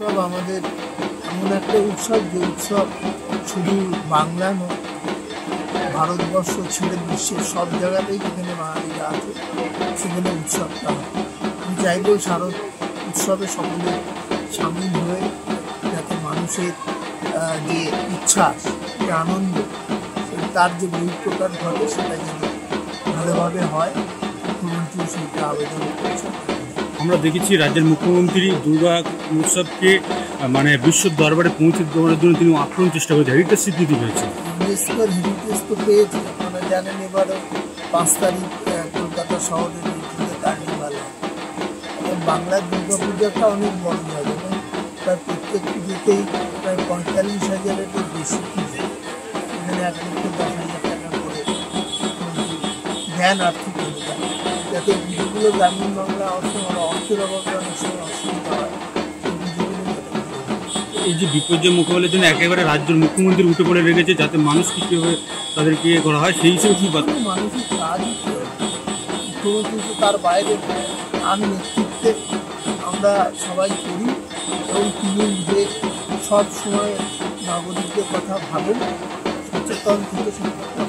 উৎসব আমাদের এমন একটা উৎসব যে উৎসব শুধু বাংলা নয়, ভারতবর্ষ ছেড়ে বিশ্বের সব জায়গাতেই যেখানে বাঙালিরা আছে সেখানে উৎসবটা হয়। আমি চাইব শারদ উৎসবে সকলে সামিল হয়ে যাতে মানুষের যে উচ্ছ্বাস, যে আনন্দ, তার যে বহিঃপ্রকাশ ঘটে সেটা যেন ভালোভাবে হয়। মুখ্যমন্ত্রী সেইটা আবেদন করছেন। আমরা দেখেছি রাজ্যের মুখ্যমন্ত্রী দুর্গা উৎসবকে বিশ্ব দরবারে পৌঁছে দেওয়ার জন্য তিনি আপ্রাণ চেষ্টা করেছেন, হেরিটেজ স্বীকৃতি পেয়েছে। ইউনেস্কোর হেরিটেজ তো পেয়েছে। আপনারা জানেন এবারও 5 তারিখ কলকাতা শহরের ঐতিহ্য কার্নিভাল হয়। বাংলার দুর্গা পূজাটা অনেক বড় হয় এবং তার প্রত্যেক পুজোতেই প্রায় 45,000-এরও বেশি পুজো, এখানে 1,10,000 টাকা করে ধ্যান আর্থিক অনুদান, যাতে পুজোগুলো গ্রামীণ বাংলা অর্থের অভাবে অনেক সময় অসুবিধা হয়। এই যে বিপর্যয় মোকাবেলার জন্য একেবারে রাজ্যের মুখ্যমন্ত্রী উঠে পড়ে রেখেছে যাতে মানুষকে কীভাবে তাদেরকে করা হয় সেই হিসেবে কি মানুষের কাজই মুখ্যমন্ত্রী তো তার বাইরে আর নেতৃত্বে আমরা সবাই করি এবং তিনি যে সব সময় নাগরিকদের কথা ভাবেন, সচেতন থেকে সচেতন।